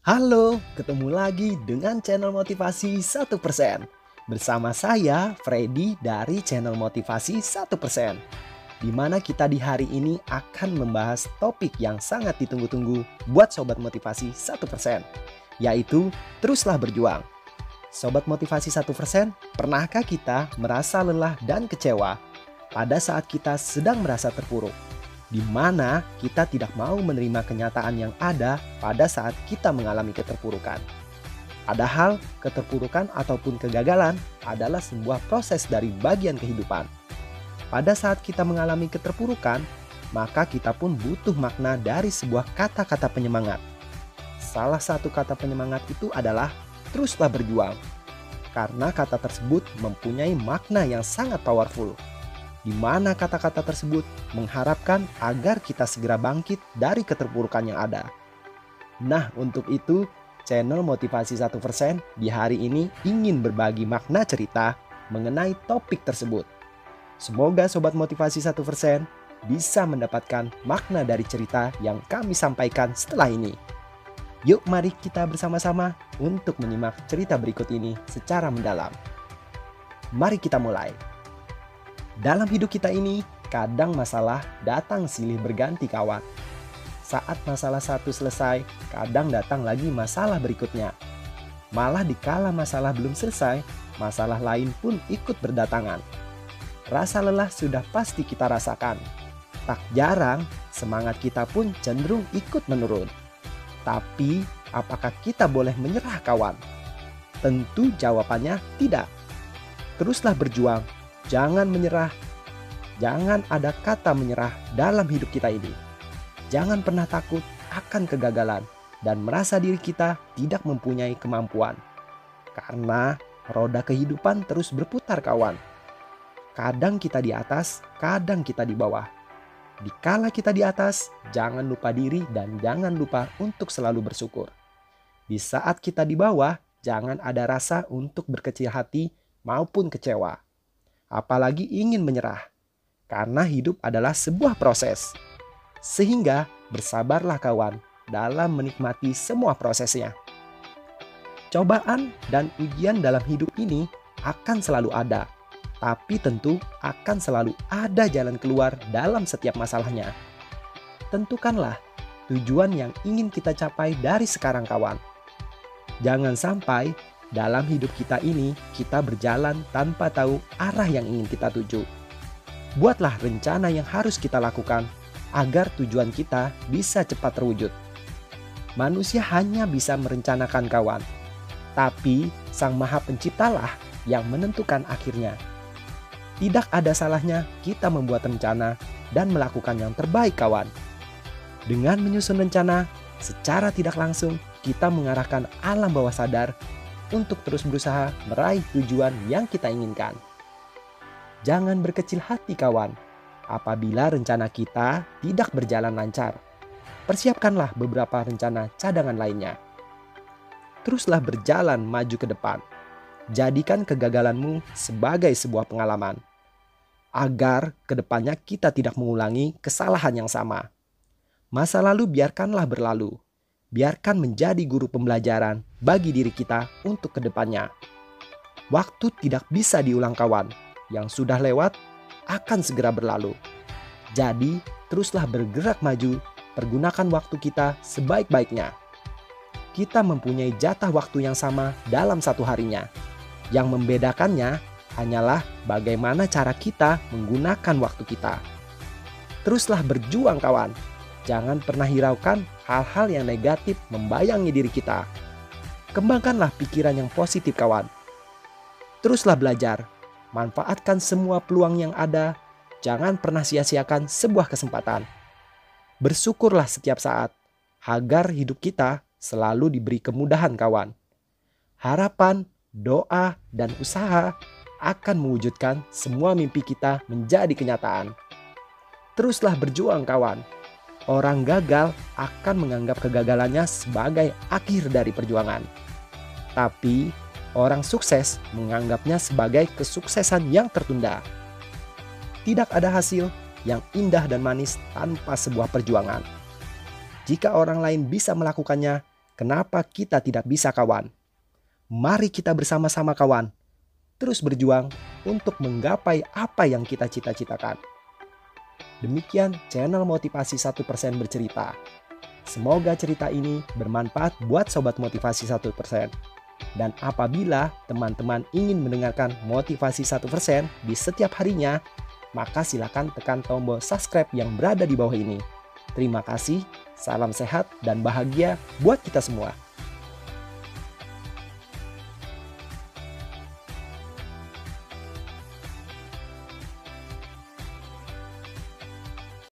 Halo, ketemu lagi dengan channel Motivasi 1%. Bersama saya, Freddy dari channel Motivasi 1%. Di mana kita di hari ini akan membahas topik yang sangat ditunggu-tunggu buat Sobat Motivasi 1%, yaitu teruslah berjuang. Sobat Motivasi 1%, pernahkah kita merasa lelah dan kecewa pada saat kita sedang merasa terpuruk? Di mana kita tidak mau menerima kenyataan yang ada pada saat kita mengalami keterpurukan. Padahal keterpurukan ataupun kegagalan adalah sebuah proses dari bagian kehidupan. Pada saat kita mengalami keterpurukan, maka kita pun butuh makna dari sebuah kata-kata penyemangat. Salah satu kata penyemangat itu adalah teruslah berjuang. Karena kata tersebut mempunyai makna yang sangat powerful, di mana kata-kata tersebut mengharapkan agar kita segera bangkit dari keterpurukan yang ada. Nah, untuk itu, channel Motivasi 1% di hari ini ingin berbagi makna cerita mengenai topik tersebut. Semoga Sobat Motivasi 1% bisa mendapatkan makna dari cerita yang kami sampaikan setelah ini. Yuk mari kita bersama-sama untuk menyimak cerita berikut ini secara mendalam. Mari kita mulai. Dalam hidup kita ini, kadang masalah datang silih berganti kawan. Saat masalah satu selesai, kadang datang lagi masalah berikutnya. Malah dikala masalah belum selesai, masalah lain pun ikut berdatangan. Rasa lelah sudah pasti kita rasakan. Tak jarang, semangat kita pun cenderung ikut menurun. Tapi, apakah kita boleh menyerah kawan? Tentu jawabannya tidak. Teruslah berjuang. Jangan menyerah. Jangan ada kata menyerah dalam hidup kita ini. Jangan pernah takut akan kegagalan dan merasa diri kita tidak mempunyai kemampuan. Karena roda kehidupan terus berputar kawan. Kadang kita di atas, kadang kita di bawah. Dikala kita di atas, jangan lupa diri dan jangan lupa untuk selalu bersyukur. Di saat kita di bawah, jangan ada rasa untuk berkecil hati maupun kecewa. Apalagi ingin menyerah, karena hidup adalah sebuah proses. Sehingga bersabarlah kawan dalam menikmati semua prosesnya. Cobaan dan ujian dalam hidup ini akan selalu ada, tapi tentu akan selalu ada jalan keluar dalam setiap masalahnya. Tentukanlah tujuan yang ingin kita capai dari sekarang kawan. Jangan sampai dalam hidup kita ini, kita berjalan tanpa tahu arah yang ingin kita tuju. Buatlah rencana yang harus kita lakukan agar tujuan kita bisa cepat terwujud. Manusia hanya bisa merencanakan kawan, tapi Sang Maha Penciptalah yang menentukan akhirnya. Tidak ada salahnya kita membuat rencana dan melakukan yang terbaik kawan. Dengan menyusun rencana, secara tidak langsung kita mengarahkan alam bawah sadar untuk terus berusaha meraih tujuan yang kita inginkan. Jangan berkecil hati kawan, apabila rencana kita tidak berjalan lancar. Persiapkanlah beberapa rencana cadangan lainnya. Teruslah berjalan maju ke depan. Jadikan kegagalanmu sebagai sebuah pengalaman, agar kedepannya kita tidak mengulangi kesalahan yang sama. Masa lalu biarkanlah berlalu. Biarkan menjadi guru pembelajaran bagi diri kita untuk kedepannya. Waktu tidak bisa diulang kawan. Yang sudah lewat akan segera berlalu. Jadi teruslah bergerak maju. Pergunakan waktu kita sebaik-baiknya. Kita mempunyai jatah waktu yang sama dalam satu harinya. Yang membedakannya hanyalah bagaimana cara kita menggunakan waktu kita. Teruslah berjuang kawan. Jangan pernah hiraukan hal-hal yang negatif membayangi diri kita. Kembangkanlah pikiran yang positif kawan. Teruslah belajar. Manfaatkan semua peluang yang ada. Jangan pernah sia-siakan sebuah kesempatan. Bersyukurlah setiap saat. Agar hidup kita selalu diberi kemudahan kawan. Harapan, doa, dan usaha akan mewujudkan semua mimpi kita menjadi kenyataan. Teruslah berjuang kawan. Orang gagal akan menganggap kegagalannya sebagai akhir dari perjuangan. Tapi orang sukses menganggapnya sebagai kesuksesan yang tertunda. Tidak ada hasil yang indah dan manis tanpa sebuah perjuangan. Jika orang lain bisa melakukannya, kenapa kita tidak bisa kawan. Mari kita bersama-sama kawan, terus berjuang untuk menggapai apa yang kita cita-citakan. Demikian channel Motivasi 1% bercerita. Semoga cerita ini bermanfaat buat Sobat Motivasi 1%. Dan apabila teman-teman ingin mendengarkan Motivasi 1% di setiap harinya, maka silakan tekan tombol subscribe yang berada di bawah ini. Terima kasih, salam sehat dan bahagia buat kita semua.